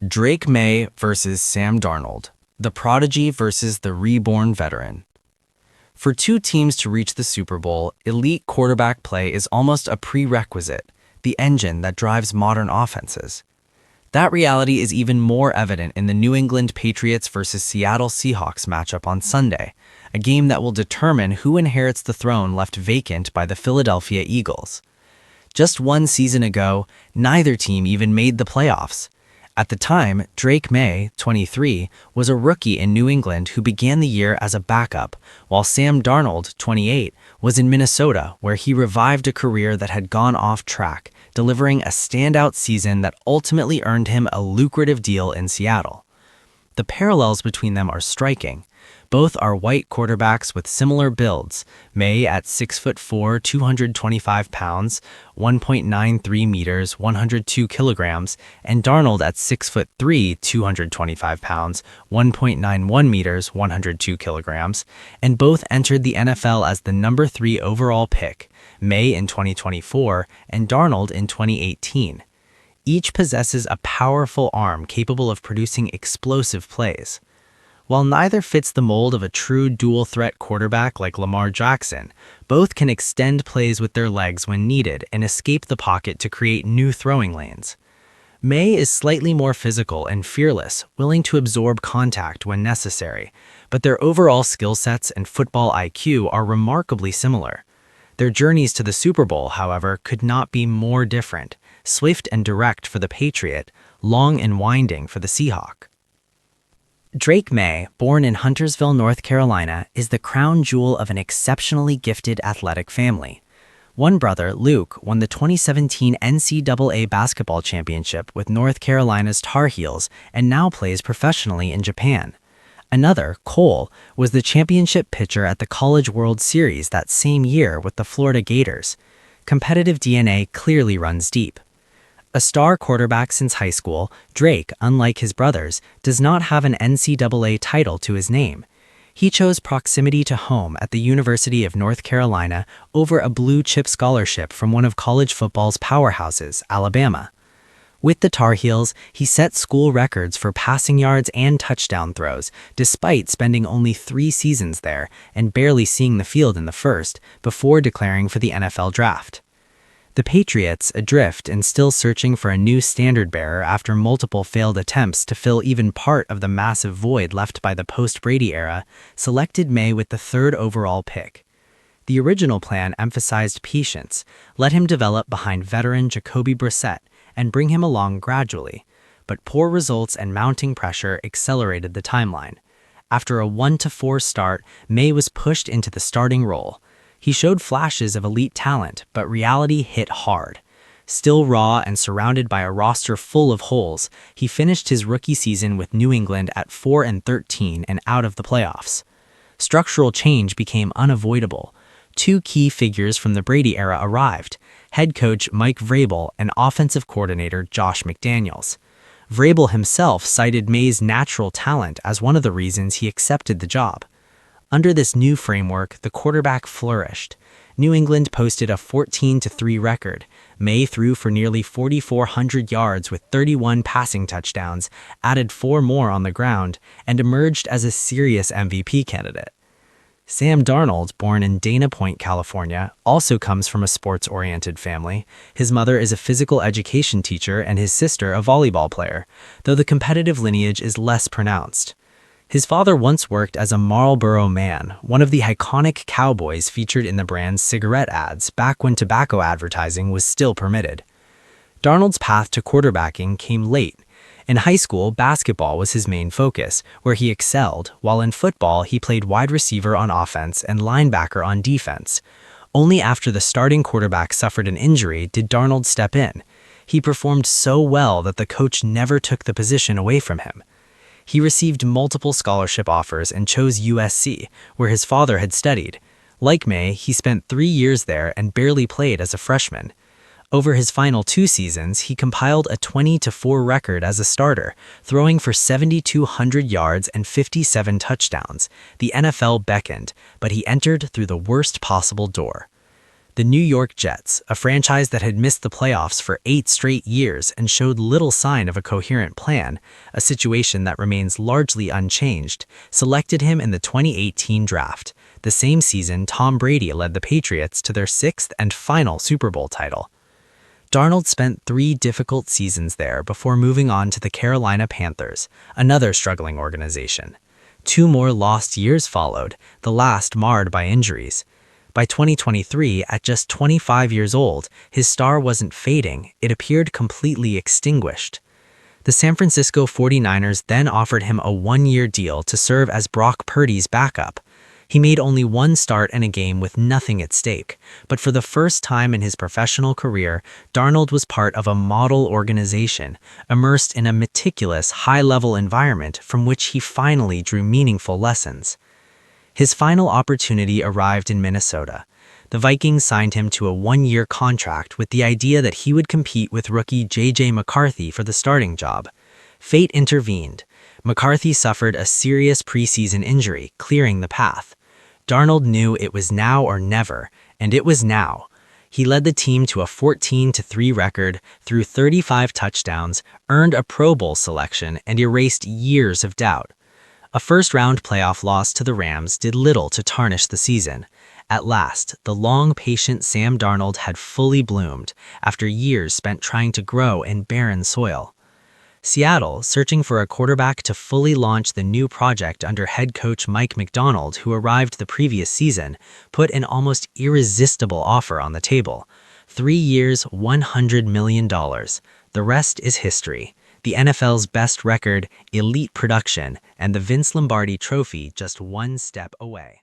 Drake Maye versus Sam Darnold, the Prodigy versus the reborn veteran. For two teams to reach the Super Bowl, elite quarterback play is almost a prerequisite, the engine that drives modern offenses. That reality is even more evident in the New England Patriots versus Seattle Seahawks matchup on Sunday, a game that will determine who inherits the throne left vacant by the Philadelphia Eagles. Just one season ago, neither team even made the playoffs. At the time, Drake Maye, 23, was a rookie in New England who began the year as a backup, while Sam Darnold, 28, was in Minnesota, where he revived a career that had gone off track, delivering a standout season that ultimately earned him a lucrative deal in Seattle. The parallels between them are striking. Both are white quarterbacks with similar builds, Maye at 6'4", 225 pounds, 1.93 meters, 102 kilograms, and Darnold at 6'3", 225 pounds, 1.91 meters, 102 kilograms, and both entered the NFL as the number 3 overall pick, Maye in 2024 and Darnold in 2018. Each possesses a powerful arm capable of producing explosive plays. While neither fits the mold of a true dual-threat quarterback like Lamar Jackson, both can extend plays with their legs when needed and escape the pocket to create new throwing lanes. Maye is slightly more physical and fearless, willing to absorb contact when necessary, but their overall skill sets and football IQ are remarkably similar. Their journeys to the Super Bowl, however, could not be more different, swift and direct for the Patriot, long and winding for the Seahawk. Drake Maye, born in Huntersville, North Carolina, is the crown jewel of an exceptionally gifted athletic family. One brother, Luke, won the 2017 NCAA basketball championship with North Carolina's Tar Heels and now plays professionally in Japan. Another, Cole, was the championship pitcher at the College World Series that same year with the Florida Gators. Competitive DNA clearly runs deep. A star quarterback since high school, Drake, unlike his brothers, does not have an NCAA title to his name. He chose proximity to home at the University of North Carolina over a blue-chip scholarship from one of college football's powerhouses, Alabama. With the Tar Heels, he set school records for passing yards and touchdown throws, despite spending only 3 seasons there and barely seeing the field in the first, before declaring for the NFL draft. The Patriots, adrift and still searching for a new standard-bearer after multiple failed attempts to fill even part of the massive void left by the post-Brady era, selected Maye with the 3rd overall pick. The original plan emphasized patience, let him develop behind veteran Jacoby Brissett, and bring him along gradually, but poor results and mounting pressure accelerated the timeline. After a 1-4 start, Maye was pushed into the starting role. He showed flashes of elite talent, but reality hit hard. Still raw and surrounded by a roster full of holes, he finished his rookie season with New England at 4-13 and out of the playoffs. Structural change became unavoidable. 2 key figures from the Brady era arrived: head coach Mike Vrabel and offensive coordinator Josh McDaniels. Vrabel himself cited Maye's natural talent as one of the reasons he accepted the job. Under this new framework, the quarterback flourished. New England posted a 14-3 record. Maye threw for nearly 4,400 yards with 31 passing touchdowns, added 4 more on the ground, and emerged as a serious MVP candidate. Sam Darnold, born in Dana Point, California, also comes from a sports-oriented family. His mother is a physical education teacher and his sister a volleyball player, though the competitive lineage is less pronounced. His father once worked as a Marlboro Man, one of the iconic cowboys featured in the brand's cigarette ads back when tobacco advertising was still permitted. Darnold's path to quarterbacking came late. In high school, basketball was his main focus, where he excelled, while in football he played wide receiver on offense and linebacker on defense. Only after the starting quarterback suffered an injury did Darnold step in. He performed so well that the coach never took the position away from him. He received multiple scholarship offers and chose USC, where his father had studied. Like Maye, he spent 3 years there and barely played as a freshman. Over his final 2 seasons, he compiled a 20-4 record as a starter, throwing for 7,200 yards and 57 touchdowns. The NFL beckoned, but he entered through the worst possible door. The New York Jets, a franchise that had missed the playoffs for 8 straight years and showed little sign of a coherent plan, a situation that remains largely unchanged, selected him in the 2018 draft, the same season Tom Brady led the Patriots to their 6th and final Super Bowl title. Darnold spent 3 difficult seasons there before moving on to the Carolina Panthers, another struggling organization. 2 more lost years followed, the last marred by injuries. By 2023, at just 25 years old, his star wasn't fading, it appeared completely extinguished. The San Francisco 49ers then offered him a 1-year deal to serve as Brock Purdy's backup. He made only 1 start in a game with nothing at stake, but for the first time in his professional career, Darnold was part of a model organization, immersed in a meticulous, high-level environment from which he finally drew meaningful lessons. His final opportunity arrived in Minnesota. The Vikings signed him to a 1-year contract with the idea that he would compete with rookie J.J. McCarthy for the starting job. Fate intervened. McCarthy suffered a serious preseason injury, clearing the path. Darnold knew it was now or never, and it was now. He led the team to a 14-3 record, threw 35 touchdowns, earned a Pro Bowl selection, and erased years of doubt. A first-round playoff loss to the Rams did little to tarnish the season. At last, the long-patient Sam Darnold had fully bloomed, after years spent trying to grow in barren soil. Seattle, searching for a quarterback to fully launch the new project under head coach Mike Macdonald, who arrived the previous season, put an almost irresistible offer on the table. 3 years, $100 million. The rest is history. The NFL's best record, elite production, and the Vince Lombardi Trophy just 1 step away.